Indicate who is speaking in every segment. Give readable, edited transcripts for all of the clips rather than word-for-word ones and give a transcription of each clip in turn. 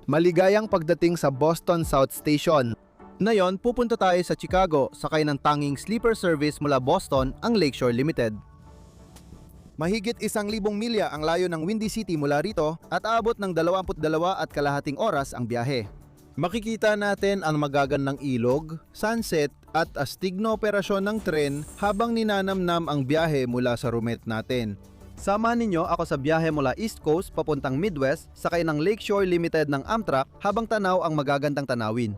Speaker 1: Maligayang pagdating sa Boston South Station. Ngayon, pupunta tayo sa Chicago, sakay ng tanging sleeper service mula Boston, ang Lakeshore Limited. Mahigit 1,000 milya ang layo ng Windy City mula rito at aabot ng 22.5 oras ang biyahe. Makikita natin ang magagandang ilog, sunset at astig na operasyon ng tren habang ninanamnam ang biyahe mula sa roommate natin. Samahan ninyo ako sa biyahe mula East Coast papuntang Midwest sakay ng Lakeshore Limited ng Amtrak habang tanaw ang magagandang tanawin.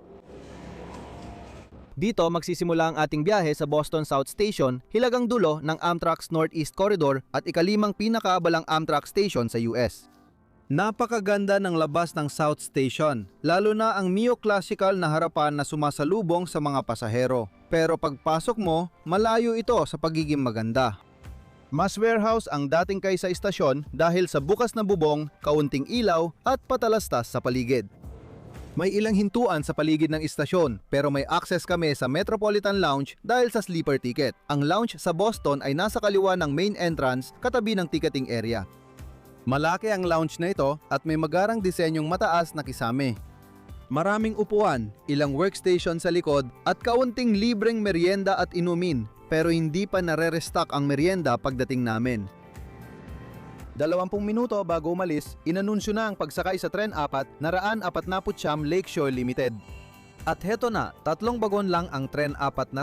Speaker 1: Dito magsisimula ang ating biyahe sa Boston South Station, hilagang dulo ng Amtrak's Northeast Corridor at ikalimang pinakaabalang Amtrak station sa US. Napakaganda ng labas ng South Station, lalo na ang neoclassical na harapan na sumasalubong sa mga pasahero. Pero pagpasok mo, malayo ito sa pagiging maganda. Mas warehouse ang dating kaysa istasyon dahil sa bukas na bubong, kaunting ilaw at patalastas sa paligid. May ilang hintuan sa paligid ng istasyon pero may access kami sa Metropolitan Lounge dahil sa sleeper ticket. Ang lounge sa Boston ay nasa kaliwa ng main entrance katabi ng ticketing area. Malaki ang lounge na ito at may magarang disenyong mataas na kisame. Maraming upuan, ilang workstation sa likod at kaunting libreng merienda at inumin. Pero hindi pa nare-restock ang merienda pagdating namin. 20 minuto bago umalis, inanunsyo na ang pagsakay sa Tren 4 na 449 Lakeshore Limited. At heto na, 3 bagon lang ang Tren 4 na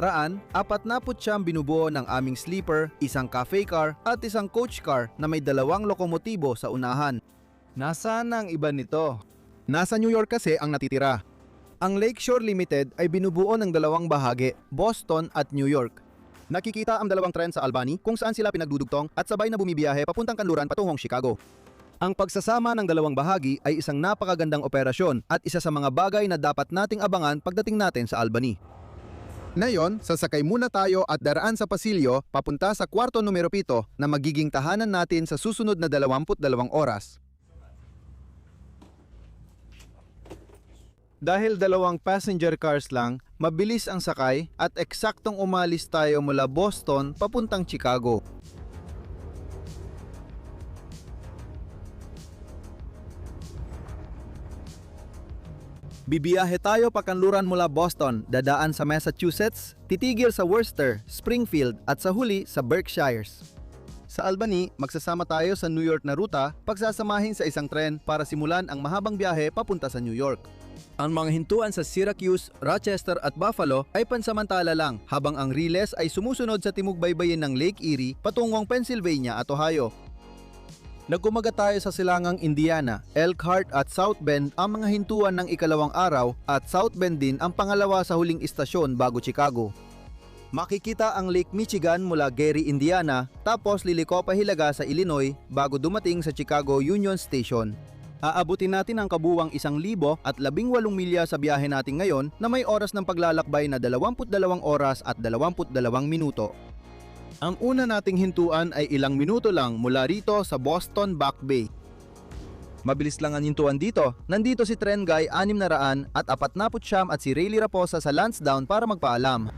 Speaker 1: 449 binubuo ng aming sleeper, isang cafe car at isang coach car na may 2 lokomotibo sa unahan. Nasaan ang iba nito? Nasa New York kasi ang natitira. Ang Lakeshore Limited ay binubuo ng 2 bahagi, Boston at New York. Nakikita ang 2 tren sa Albany kung saan sila pinagdudugtong at sabay na bumibiyahe papuntang kanluran patungong Chicago. Ang pagsasama ng 2 bahagi ay isang napakagandang operasyon at isa sa mga bagay na dapat nating abangan pagdating natin sa Albany. Ngayon, sasakay muna tayo at daraan sa pasilyo papunta sa kwarto numero 7 na magiging tahanan natin sa susunod na 22 oras. Dahil 2 passenger cars lang, mabilis ang sakay at eksaktong umalis tayo mula Boston papuntang Chicago. Bibiyahe tayo pakanluran mula Boston, dadaan sa Massachusetts, titigil sa Worcester, Springfield at sa huli sa Berkshires. Sa Albany, magsasama tayo sa New York na ruta, pagsasamahin sa isang tren para simulan ang mahabang biyahe papunta sa New York. Ang mga hintuan sa Syracuse, Rochester at Buffalo ay pansamantala lang habang ang riles ay sumusunod sa timog-baybayin ng Lake Erie patungong Pennsylvania at Ohio. Nagkumaga tayo sa silangang Indiana, Elkhart at South Bend ang mga hintuan ng ikalawang araw at South Bend din ang pangalawa sa huling istasyon bago Chicago. Makikita ang Lake Michigan mula Gary, Indiana tapos liliko pa hilaga sa Illinois bago dumating sa Chicago Union Station. Aabutin natin ang kabuwang 1,018 milya sa biyahe natin ngayon na may oras ng paglalakbay na 22 oras at 22 minuto. Ang una nating hintuan ay ilang minuto lang mula rito sa Boston Back Bay. Mabilis lang ang hintuan dito. Nandito si Tren Guy 600 at 49 at si Rayleigh Raposa sa Lansdowne para magpaalam.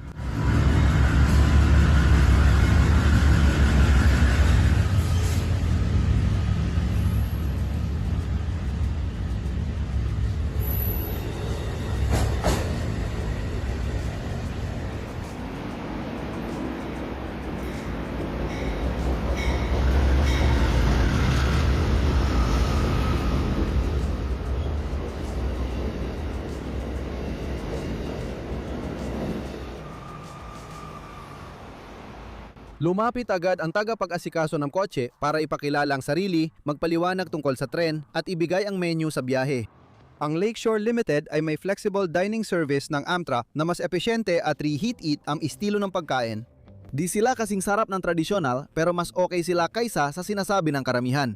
Speaker 1: Lumapit agad ang tagapag-asikaso ng kotse para ipakilala ang sarili, magpaliwanag tungkol sa tren at ibigay ang menu sa biyahe. Ang Lakeshore Limited ay may flexible dining service ng Amtrak na mas epesyente at reheat-eat ang estilo ng pagkain. Di sila kasing sarap ng tradisyonal pero mas okay sila kaysa sa sinasabi ng karamihan.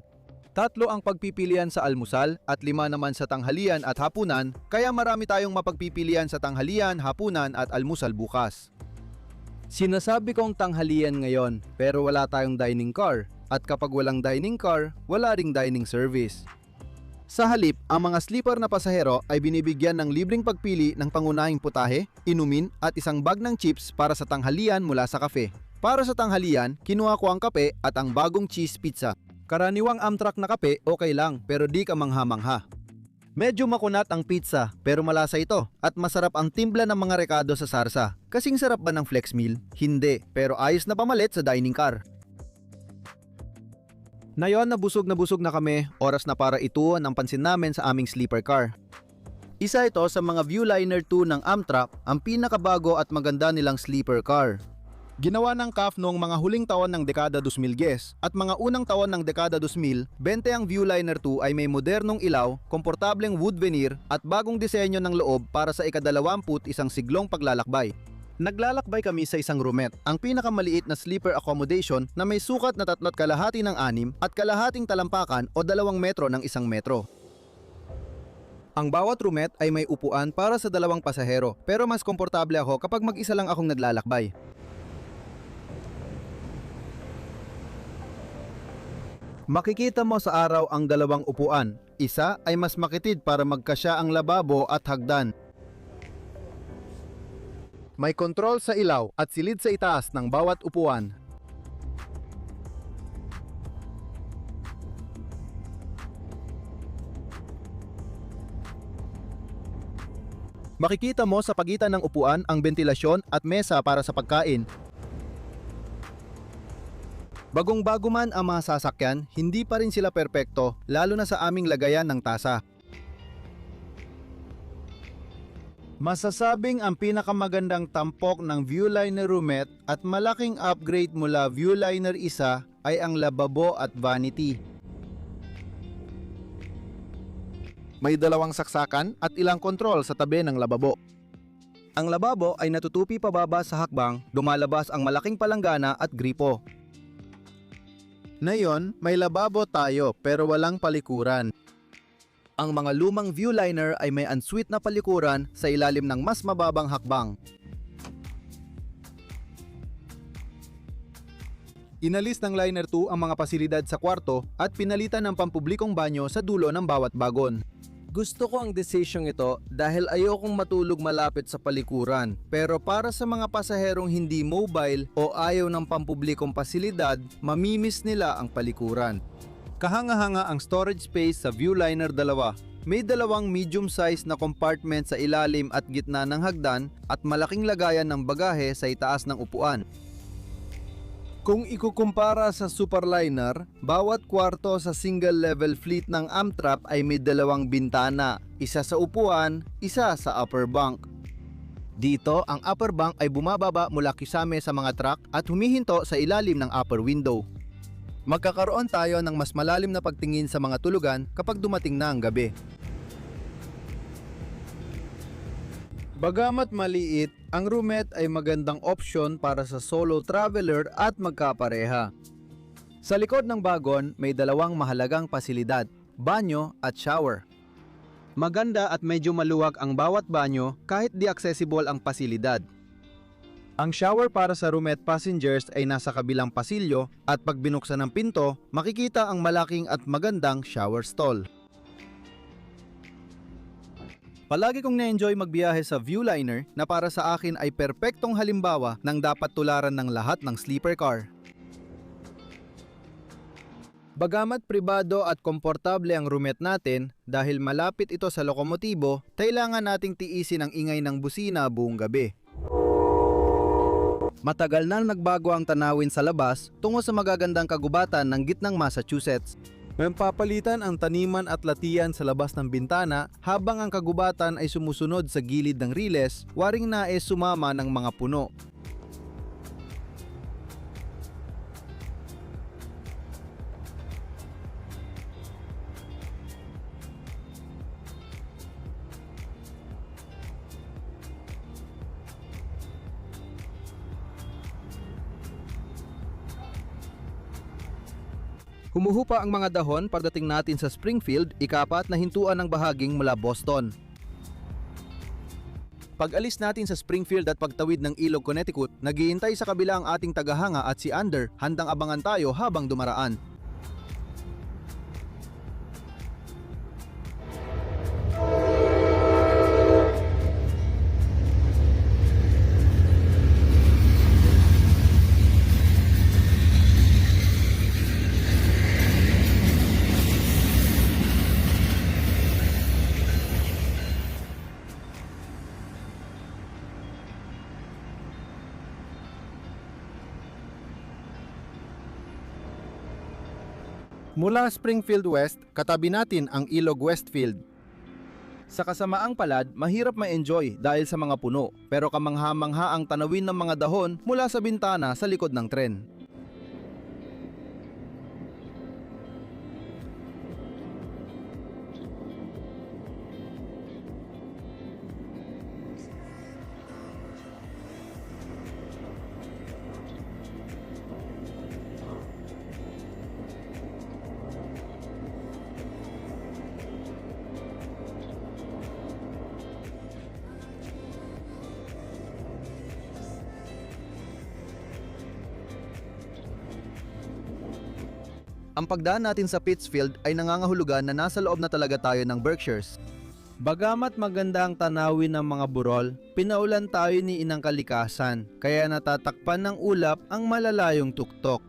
Speaker 1: 3 ang pagpipilian sa almusal at 5 naman sa tanghalian at hapunan, kaya marami tayong mapagpipilian sa tanghalian, hapunan at almusal bukas. Sinasabi kong tanghalian ngayon pero wala tayong dining car at kapag walang dining car, wala ring dining service. Sa halip, ang mga sleeper na pasahero ay binibigyan ng libreng pagpili ng pangunahing putahe, inumin at isang bag ng chips para sa tanghalian mula sa kafe. Para sa tanghalian, kinuha ko ang kape at ang bagong cheese pizza. Karaniwang Amtrak na kape okay lang pero di ka mangha-mangha. Medyo makunat ang pizza pero malasa ito at masarap ang timpla ng mga rekado sa sarsa. Kasing sarap ba ng flex meal? Hindi, pero ayos na pamalit sa dining car. Ngayon na busog na kami, oras na para ituon ang pansin namin sa aming sleeper car. Isa ito sa mga Viewliner 2 ng Amtrak, ang pinakabago at maganda nilang sleeper car. Ginawa ng CAF noong mga huling taon ng dekada 2010 at mga unang taon ng dekada 2000, 20 ang Viewliner 2 ay may modernong ilaw, komportableng wood veneer at bagong disenyo ng loob para sa ika-21 siglong paglalakbay. Naglalakbay kami sa isang roomette, ang pinakamaliit na sleeper accommodation na may sukat na 3.5 ng 6 at kalahating talampakan o 2 metro ng 1 metro. Ang bawat roomette ay may upuan para sa 2 pasahero, pero mas komportable ako kapag mag-isa lang akong naglalakbay. Makikita mo sa araw ang 2 upuan. Isa ay mas makitid para magkasya ang lababo at hagdan. May kontrol sa ilaw at silid sa itaas ng bawat upuan. Makikita mo sa pagitan ng upuan ang bentilasyon at mesa para sa pagkain. Bagong-bago man ang mga sasakyan, hindi pa rin sila perpekto, lalo na sa aming lagayan ng tasa. Masasabing ang pinakamagandang tampok ng Viewliner roomette at malaking upgrade mula Viewliner 1 ay ang lababo at vanity. May 2 saksakan at ilang kontrol sa tabi ng lababo. Ang lababo ay natutupi pababa sa hakbang, lumalabas ang malaking palanggana at gripo. Ngayon, may lababo tayo pero walang palikuran. Ang mga lumang Viewliner ay may ensuite na palikuran sa ilalim ng mas mababang hakbang. Inalis ng Liner 2 ang mga pasilidad sa kwarto at pinalitan ng pampublikong banyo sa dulo ng bawat bagon. Gusto ko ang desisyong ito dahil ayokong matulog malapit sa palikuran. Pero para sa mga pasaherong hindi mobile o ayaw ng pampublikong pasilidad, mamimiss nila ang palikuran. Kahanga-hanga ang storage space sa Viewliner 2. May 2 medium size na compartment sa ilalim at gitna ng hagdan at malaking lagayan ng bagahe sa itaas ng upuan. Kung ikukumpara sa Superliner, bawat kwarto sa single-level fleet ng Amtrak ay may 2 bintana, isa sa upuan, isa sa upper bunk. Dito, ang upper bunk ay bumababa mula kisame sa mga truck at humihinto sa ilalim ng upper window. Magkakaroon tayo ng mas malalim na pagtingin sa mga tulugan kapag dumating na ang gabi. Bagamat maliit, ang roomette ay magandang opsyon para sa solo traveler at magkapareha. Sa likod ng bagon, may 2 mahalagang pasilidad, banyo at shower. Maganda at medyo maluwag ang bawat banyo kahit di accessible ang pasilidad. Ang shower para sa roomette passengers ay nasa kabilang pasilyo at pag binuksan ng pinto, makikita ang malaking at magandang shower stall. Palagi kong na-enjoy magbiyahe sa Viewliner na para sa akin ay perpektong halimbawa ng dapat tularan ng lahat ng sleeper car. Bagamat pribado at komportable ang roomette natin dahil malapit ito sa lokomotibo, kailangan nating tiisin ang ingay ng busina buong gabi. Matagal na nagbago ang tanawin sa labas tungo sa magagandang kagubatan ng gitnang Massachusetts. May papalitan ang taniman at latian sa labas ng bintana habang ang kagubatan ay sumusunod sa gilid ng riles, waring nais sumama ng mga puno. Humuhupa ang mga dahon pagdating natin sa Springfield, ika-4 na hintuan ng bahaging mula Boston. Pag-alis natin sa Springfield at pagtawid ng Ilog, Connecticut, naghihintay sa kabila ang ating tagahanga at si Ander, handang abangan tayo habang dumaraan. Mula Springfield West, katabi natin ang Ilog Westfield. Sa kasamaang palad, mahirap ma-enjoy dahil sa mga puno, pero kamangha-mangha ang tanawin ng mga dahon mula sa bintana sa likod ng tren. Ang pagdaan natin sa Pittsfield ay nangangahulugan na nasa loob na talaga tayo ng Berkshires. Bagamat maganda ang tanawin ng mga burol, pinaulan tayo ni Inang Kalikasan, kaya natatakpan ng ulap ang malalayong tuktok.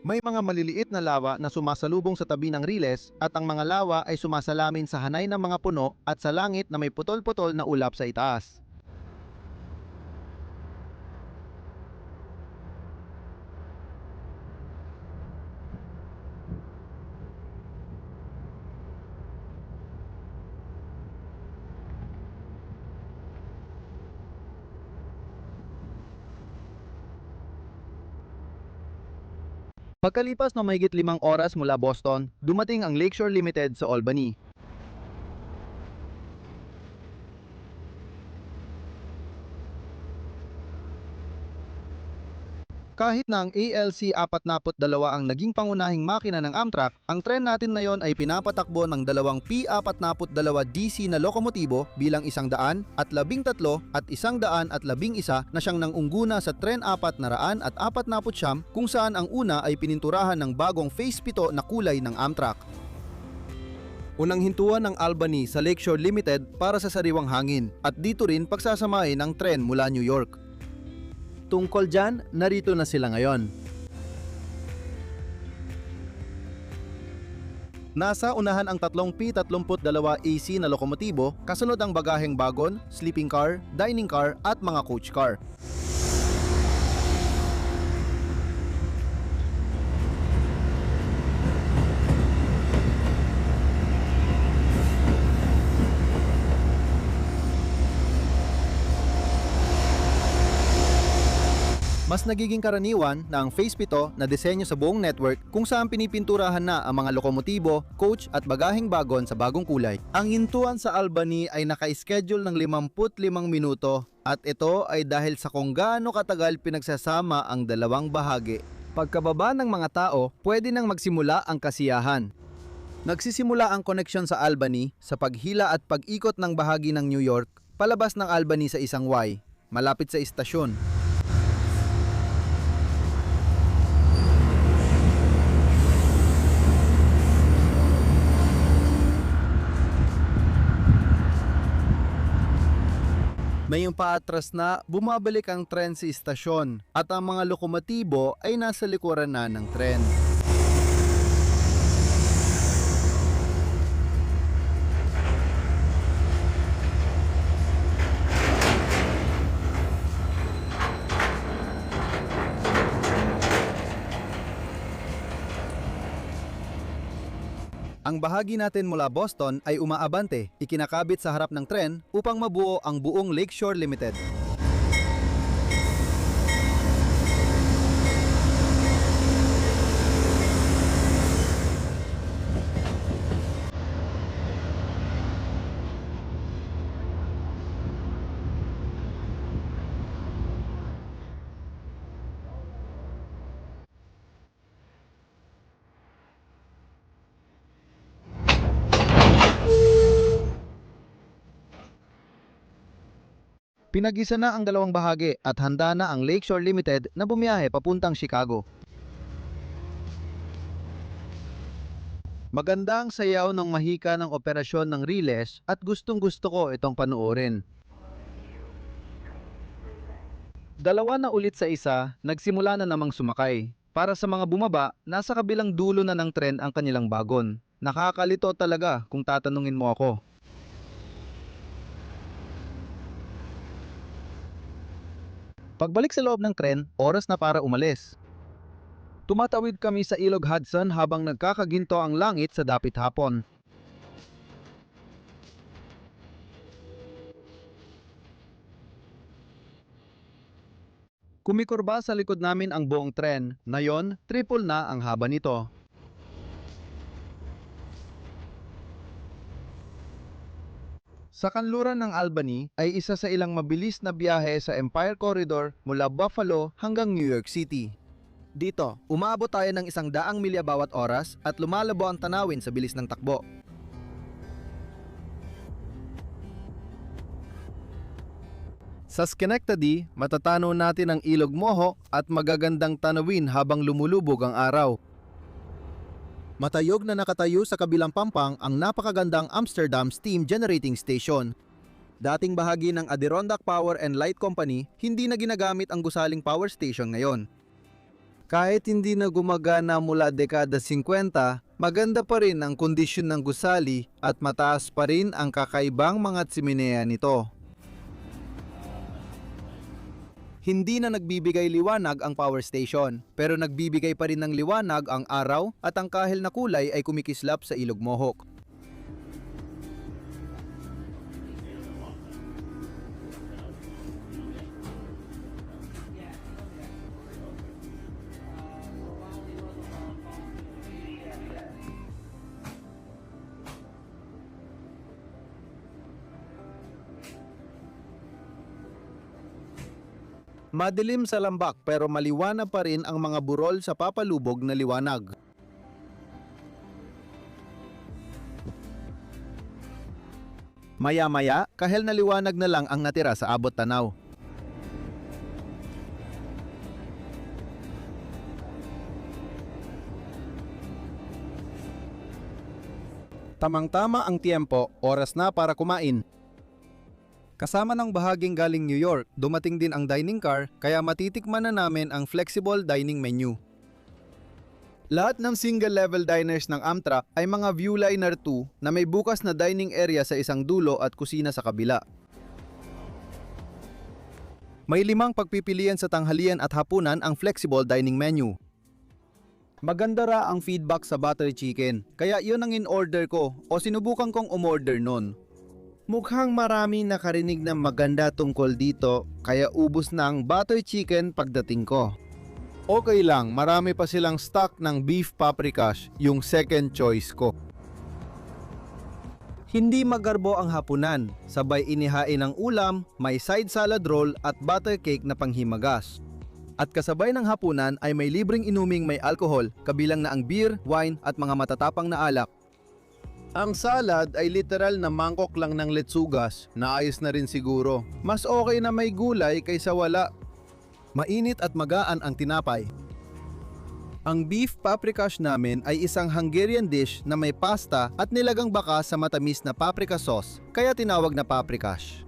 Speaker 1: May mga maliliit na lawa na sumasalubong sa tabi ng riles at ang mga lawa ay sumasalamin sa hanay ng mga puno at sa langit na may putol-putol na ulap sa itaas. Pagkalipas ng mahigit 5 oras mula Boston, dumating ang Lakeshore Limited sa Albany. Kahit na ang ALC 42 ang naging pangunahing makina ng Amtrak, ang tren natin na yon ay pinapatakbo ng dalawang P42 DC na lokomotibo bilang 113 at 111 na siyang nangungguna sa tren 449 kung saan ang una ay pininturahan ng bagong Phase 7 na kulay ng Amtrak. Unang hintuan ng Albany sa Lakeshore Limited para sa sariwang hangin at dito rin pagsasamahin ng tren mula New York. Tungkol dyan, narito na sila ngayon. Nasa unahan ang tatlong P32 AC na lokomotibo, kasunod ang bagaheng bagon, sleeping car, dining car at mga coach car. Mas nagiging karaniwan na ang Phase 7 na disenyo sa buong network kung saan pinipinturahan na ang mga lokomotibo, coach at bagaheng bagon sa bagong kulay. Ang hintuan sa Albany ay naka-schedule ng 55 minuto at ito ay dahil sa kung gaano katagal pinagsasama ang dalawang bahagi. Pagkababa ng mga tao, pwede nang magsimula ang kasiyahan. Nagsisimula ang koneksyon sa Albany sa paghila at pag-ikot ng bahagi ng New York palabas ng Albany sa isang Y, malapit sa istasyon. Mayong paatras na bumabalik ang tren sa istasyon at ang mga lokomotibo ay nasa likuran na ng tren. Ang bahagi natin mula Boston ay umaabante, ikinakabit sa harap ng tren upang mabuo ang buong Lakeshore Limited. Pinag-isa na ang dalawang bahagi at handa na ang Lakeshore Limited na bumiyahe papuntang Chicago. Maganda ang sayaw ng mahika ng operasyon ng riles at gustong-gusto ko itong panuorin. Dalawa na ulit sa isa, nagsimula na namang sumakay. Para sa mga bumaba, nasa kabilang dulo na ng tren ang kanilang bagon. Nakakalito talaga kung tatanungin mo ako. Pagbalik sa loob ng tren, oras na para umalis. Tumatawid kami sa Ilog Hudson habang nagkakaginto ang langit sa dapit hapon. Kumikurba sa likod namin ang buong tren. Ngayon, triple na ang haba nito. Sa kanluran ng Albany ay isa sa ilang mabilis na biyahe sa Empire Corridor mula Buffalo hanggang New York City. Dito, umaabot tayo ng 100 milya bawat oras at lumalabo ang tanawin sa bilis ng takbo. Sa Schenectady, matatanaw natin ang Ilog Moho at magagandang tanawin habang lumulubog ang araw. Matayog na nakatayo sa kabilang pampang ang napakagandang Amsterdam Steam Generating Station. Dating bahagi ng Adirondack Power and Light Company, hindi na ginagamit ang gusaling power station ngayon. Kahit hindi na gumagana mula dekada 50, maganda pa rin ang kondisyon ng gusali at mataas pa rin ang kakaibang mga tsiminea nito. Hindi na nagbibigay liwanag ang power station, pero nagbibigay pa rin ng liwanag ang araw at ang kahil na kulay ay kumikislap sa Ilog Mohawk. Madilim sa lambak pero maliwanag pa rin ang mga burol sa papalubog na liwanag. Maya-maya, kahel na liwanag na lang ang natira sa abot tanaw. Tamang-tama ang tiempo, oras na para kumain. Kasama ng bahaging galing New York, dumating din ang dining car kaya matitikman na namin ang flexible dining menu. Lahat ng single-level diners ng Amtrak ay mga Viewliner 2 na may bukas na dining area sa isang dulo at kusina sa kabila. May 5 pagpipilian sa tanghalian at hapunan ang flexible dining menu. Maganda ra ang feedback sa butter chicken, kaya yun ang in-order ko o sinubukan kong umorder nun. Mukhang marami nakarinig ng maganda tungkol dito, kaya ubos na ang butter chicken pagdating ko. Okay lang, marami pa silang stock ng beef paprikash, yung second choice ko. Hindi magarbo ang hapunan, sabay inihain ng ulam, may side salad roll at butter cake na panghimagas. At kasabay ng hapunan ay may libreng inuming may alcohol, kabilang na ang beer, wine at mga matatapang na alak. Ang salad ay literal na mangkok lang ng letsugas, na ayos na rin siguro. Mas okay na may gulay kaysa wala. Mainit at magaan ang tinapay. Ang beef paprikash namin ay isang Hungarian dish na may pasta at nilagang baka sa matamis na paprika sauce, kaya tinawag na paprikash.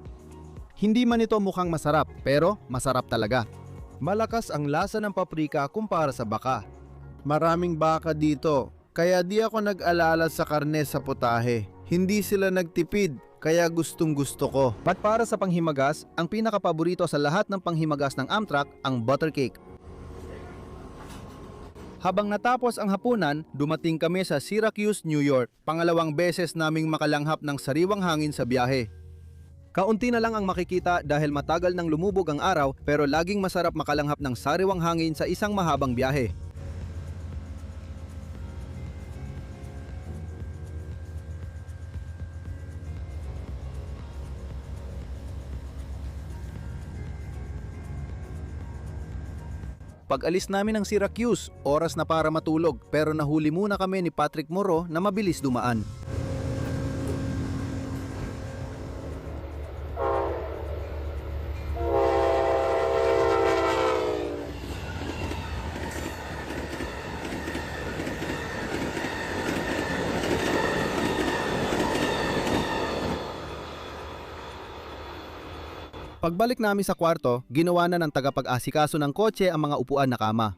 Speaker 1: Hindi man ito mukhang masarap, pero masarap talaga. Malakas ang lasa ng paprika kumpara sa baka. Maraming baka dito, kaya di ako nag-alala sa karne sa putahe. Hindi sila nagtipid, kaya gustong gusto ko. At para sa panghimagas, ang pinakapaborito sa lahat ng panghimagas ng Amtrak, ang butter cake. Habang natapos ang hapunan, dumating kami sa Syracuse, New York. Pangalawang beses naming makalanghap ng sariwang hangin sa biyahe. Kaunti na lang ang makikita dahil matagal nang lumubog ang araw, pero laging masarap makalanghap ng sariwang hangin sa isang mahabang biyahe. Pag-alis namin ng Syracuse, oras na para matulog, pero nahuli muna kami ni Patrick Moro na mabilis dumaan. Pagbalik namin sa kwarto, ginawa na ng tagapag-asikaso ng kotse ang mga upuan na kama.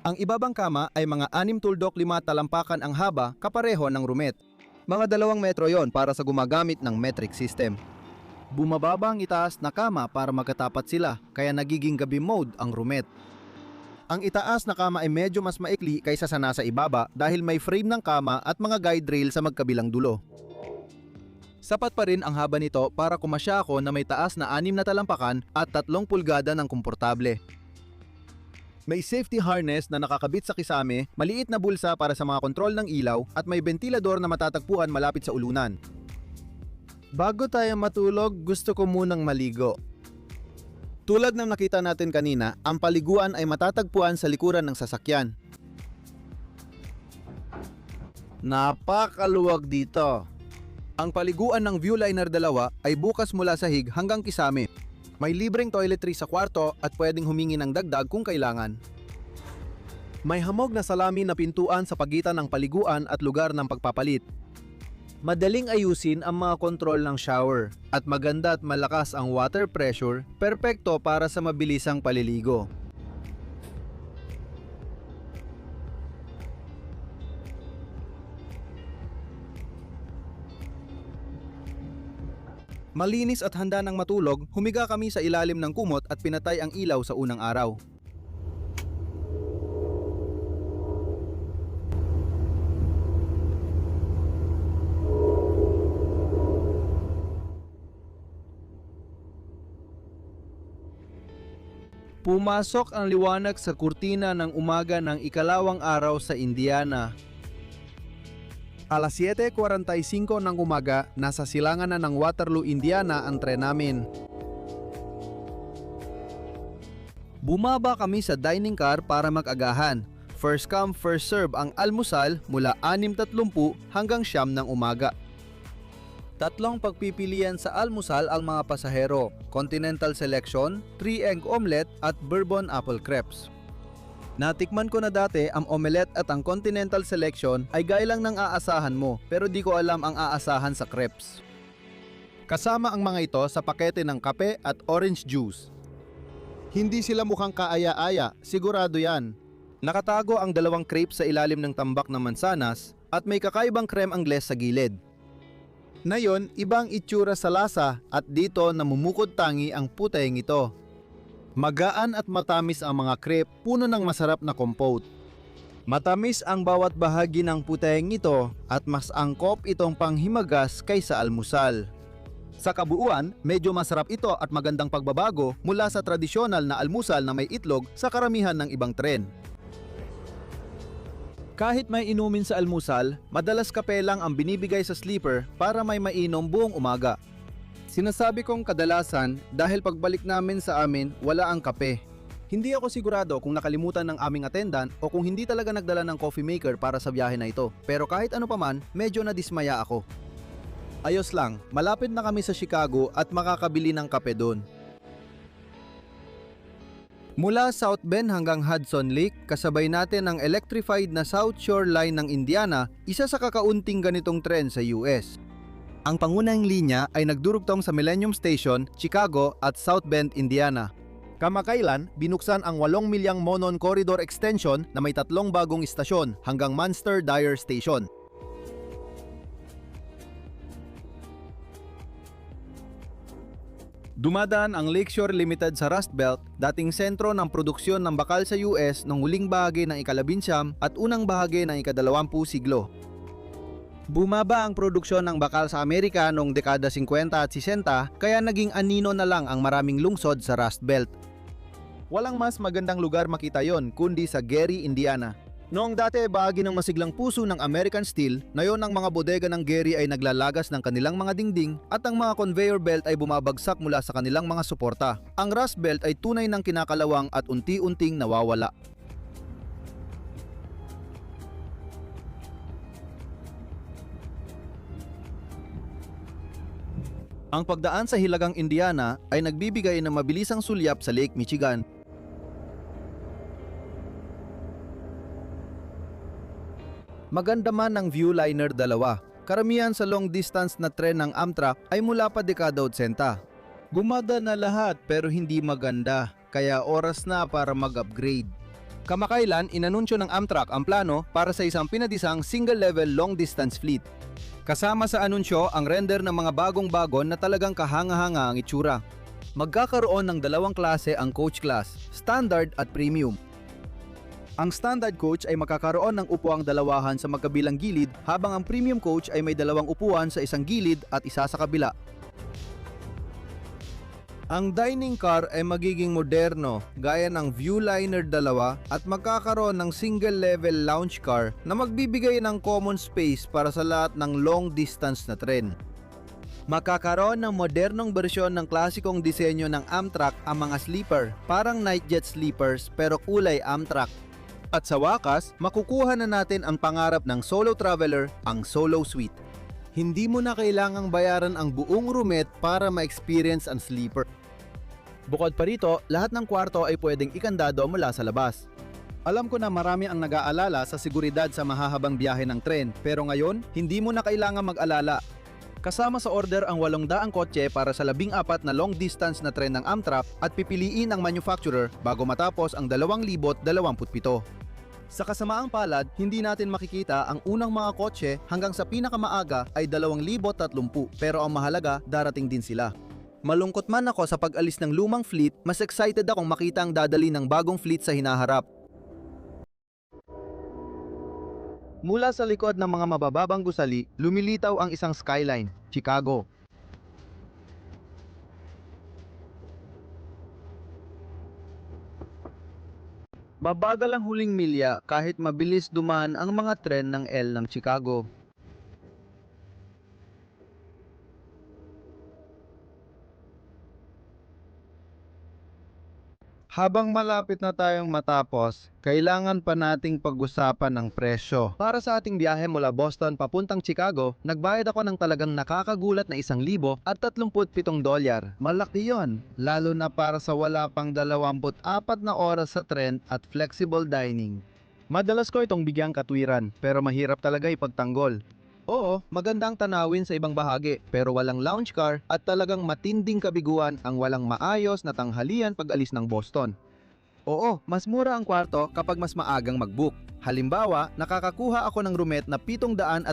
Speaker 1: Ang ibabang kama ay mga 6 tuldok 5 talampakan ang haba, kapareho ng roommate. Mga 2 metro yon para sa gumagamit ng metric system. Bumababa ang itaas na kama para magkatapat sila, kaya nagiging gabi mode ang roommate. Ang itaas na kama ay medyo mas maikli kaysa sa nasa ibaba dahil may frame ng kama at mga guide rail sa magkabilang dulo. Sapat pa rin ang haba nito para kumasya ako na may taas na 6 na talampakan at 3 pulgada ng komportable. May safety harness na nakakabit sa kisame, maliit na bulsa para sa mga kontrol ng ilaw at may ventilador na matatagpuan malapit sa ulunan. Bago tayo matulog, gusto ko munang maligo. Tulad ng nakita natin kanina, ang paliguan ay matatagpuan sa likuran ng sasakyan. Napakaluwag dito. Ang paliguan ng Viewliner 2 ay bukas mula sahig hanggang kisame. May libreng toiletries sa kwarto at pwedeng humingi ng dagdag kung kailangan. May hamog na salamin na pintuan sa pagitan ng paliguan at lugar ng pagpapalit. Madaling ayusin ang mga kontrol ng shower at maganda at malakas ang water pressure, perpekto para sa mabilisang paliligo. Malinis at handa ng matulog, humiga kami sa ilalim ng kumot at pinatay ang ilaw sa unang araw. Pumasok ang liwanag sa kurtina ng umaga ng ikalawang araw sa Indiana. Alas 7:45 ng umaga, nasa silangan na ng Waterloo, Indiana ang tren namin. Bumaba kami sa dining car para mag-agahan. First come, first serve ang almusal mula 6:30 hanggang 9 ng umaga. 3 pagpipilian sa almusal ang mga pasahero, Continental Selection, 3-egg omelette at Bourbon Apple Crepes. Natikman ko na dati ang omelette at ang Continental Selection ay gaya lang ng aasahan mo pero di ko alam ang aasahan sa crepes. Kasama ang mga ito sa pakete ng kape at orange juice. Hindi sila mukhang kaaya-aya, sigurado yan. Nakatago ang 2 crepes sa ilalim ng tambak ng mansanas at may kakaibang creme angles sa gilid. Ngayon, ibang itsura sa lasa at dito namumukod tangi ang puteng ito. Magaan at matamis ang mga crepe, puno ng masarap na compote. Matamis ang bawat bahagi ng puteng ito at mas angkop itong panghimagas kaysa almusal. Sa kabuuan, medyo masarap ito at magandang pagbabago mula sa tradisyonal na almusal na may itlog sa karamihan ng ibang tren. Kahit may inumin sa almusal, madalas kape lang ang binibigay sa sleeper para may mainom buong umaga. Sinasabi kong kadalasan dahil pagbalik namin sa amin, wala ang kape. Hindi ako sigurado kung nakalimutan ng aming attendant o kung hindi talaga nagdala ng coffee maker para sa biyahe na ito. Pero kahit ano paman, medyo nadismaya ako. Ayos lang, malapit na kami sa Chicago at makakabili ng kape doon. Mula South Bend hanggang Hudson Lake, kasabay natin ang electrified na South Shore Line ng Indiana, isa sa kakaunting ganitong tren sa US. Ang pangunahing linya ay nagdurugtong sa Millennium Station, Chicago at South Bend, Indiana. Kamakailan, binuksan ang 8 milyang Monon Corridor Extension na may 3 bagong istasyon hanggang Munster Dyer Station. Dumadaan ang Lakeshore Limited sa Rust Belt, dating sentro ng produksyon ng bakal sa US noong huling bahagi ng ika-19 at unang bahagi ng ika-20 siglo. Bumaba ang produksyon ng bakal sa Amerika noong dekada 50 at 60 kaya naging anino na lang ang maraming lungsod sa Rust Belt. Walang mas magandang lugar makita yon kundi sa Gary, Indiana. Noong dati bahagi ng masiglang puso ng American Steel, ngayon ang mga bodega ng Gary ay naglalagas ng kanilang mga dingding at ang mga conveyor belt ay bumabagsak mula sa kanilang mga suporta. Ang Rust Belt ay tunay ng kinakalawang at unti-unting nawawala. Ang pagdaan sa Hilagang Indiana ay nagbibigay ng mabilisang sulyap sa Lake Michigan. Maganda man ang Viewliner 2. Karamihan sa long distance na tren ng Amtrak ay mula pa dekada 80. Gumada na lahat pero hindi maganda, kaya oras na para mag-upgrade. Kamakailan, inanunsyo ng Amtrak ang plano para sa isang pinadisang single-level long-distance fleet. Kasama sa anunsyo ang render ng mga bagong bagon na talagang kahanga-hanga ang itsura. Magkakaroon ng 2 klase ang coach class, standard at premium. Ang standard coach ay makakaroon ng upuang dalawahan sa magkabilang gilid habang ang premium coach ay may dalawang upuan sa isang gilid at isa sa kabila. Ang dining car ay magiging moderno gaya ng Viewliner 2 at magkakaroon ng single level lounge car na magbibigay ng common space para sa lahat ng long distance na tren. Makakaroon ng modernong bersyon ng klasikong disenyo ng Amtrak ang mga sleeper, parang Nightjet sleepers pero kulay Amtrak. At sa wakas, makukuha na natin ang pangarap ng solo traveler, ang Solo Suite. Hindi mo na kailangang bayaran ang buong roommate para ma-experience ang sleeper. Bukod pa rito, lahat ng kwarto ay pwedeng ikandado mula sa labas. Alam ko na marami ang nag-aalala sa seguridad sa mahahabang biyahe ng tren, pero ngayon, hindi mo na kailangang mag-alala. Kasama sa order ang 800 kotse para sa 14 na long distance na tren ng Amtrak at pipiliin ang manufacturer bago matapos ang 2027. Sa kasamaang palad, hindi natin makikita ang unang mga kotse hanggang sa pinakamaaga ay 2030 pero ang mahalaga darating din sila. Malungkot man ako sa pag-alis ng lumang fleet, mas excited akong makita ang dadali ng bagong fleet sa hinaharap. Mula sa likod ng mga mabababang gusali, lumilitaw ang isang skyline, Chicago. Mabagal ang huling milya kahit mabilis dumaan ang mga tren ng L ng Chicago. Habang malapit na tayong matapos, kailangan pa nating pag-usapan ng presyo. Para sa ating biyahe mula Boston papuntang Chicago, nagbayad ako ng talagang nakakagulat na $1,037. Malaki yon, lalo na para sa wala pang 24 na oras sa tren at flexible dining. Madalas ko itong bigyang katwiran, pero mahirap talaga ipagtanggol. Oo, magandang tanawin sa ibang bahagi, pero walang lounge car at talagang matinding kabiguan ang walang maayos na tanghalian pag alis ng Boston. Oo, mas mura ang kwarto kapag mas maagang mag-book. Halimbawa, nakakakuha ako ng roommate na $711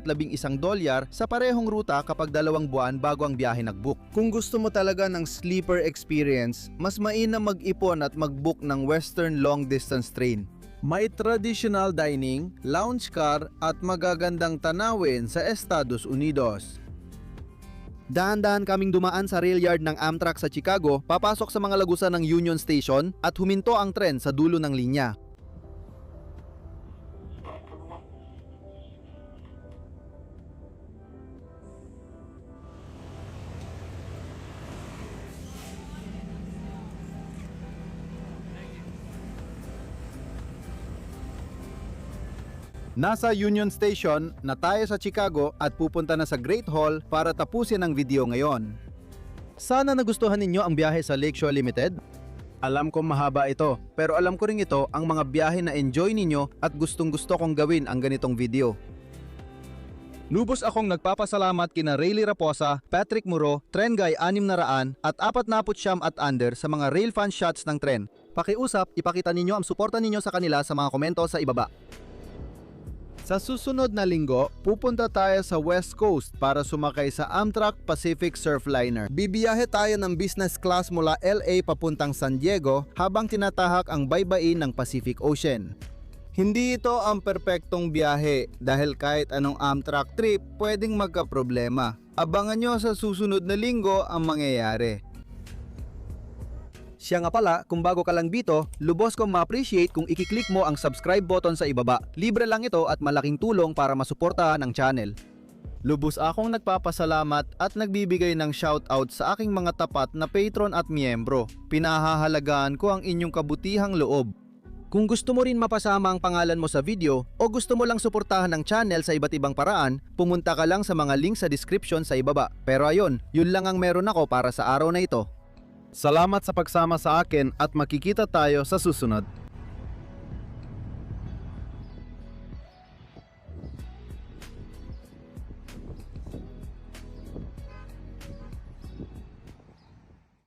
Speaker 1: sa parehong ruta kapag 2 buwan bago ang biyahe nag-book. Kung gusto mo talaga ng sleeper experience, mas mainam mag-ipon at mag-book ng Western Long Distance Train. May traditional dining, lounge car at magagandang tanawin sa Estados Unidos. Dahan-dahan kaming dumaan sa rail yard ng Amtrak sa Chicago, papasok sa mga lagusan ng Union Station at huminto ang tren sa dulo ng linya. Nasa Union Station na tayo sa Chicago at pupunta na sa Great Hall para tapusin ang video ngayon. Sana nagustuhan ninyo ang biyahe sa Lakeshore Limited. Alam ko mahaba ito, pero alam ko rin ito ang mga biyahe na enjoy ninyo at gustong-gusto kong gawin ang ganitong video. Lubos akong nagpapasalamat kina Rayleigh Raposa, Patrick Muro, Tren Guy 600 at 49 at under sa mga rail fan shots ng tren. Pakiusap, ipakita ninyo ang suporta ninyo sa kanila sa mga komento sa ibaba. Sa susunod na linggo, pupunta tayo sa West Coast para sumakay sa Amtrak Pacific Surfliner. Bibiyahe tayo ng business class mula LA papuntang San Diego habang tinatahak ang baybayin ng Pacific Ocean. Hindi ito ang perpektong biyahe dahil kahit anong Amtrak trip pwedeng magkaproblema. Abangan nyo sa susunod na linggo ang mangyayari. Siya nga pala, kung bago ka lang dito, lubos kong ma-appreciate kung i-click mo ang subscribe button sa ibaba. Libre lang ito at malaking tulong para masuportahan ang channel. Lubos akong nagpapasalamat at nagbibigay ng shoutout sa aking mga tapat na patron at miyembro. Pinahahalagaan ko ang inyong kabutihang loob. Kung gusto mo rin mapasama ang pangalan mo sa video o gusto mo lang suportahan ang channel sa iba't ibang paraan, pumunta ka lang sa mga link sa description sa ibaba. Pero ayun, yun lang ang meron ako para sa araw na ito. Salamat sa pagsama sa akin at makikita tayo sa susunod.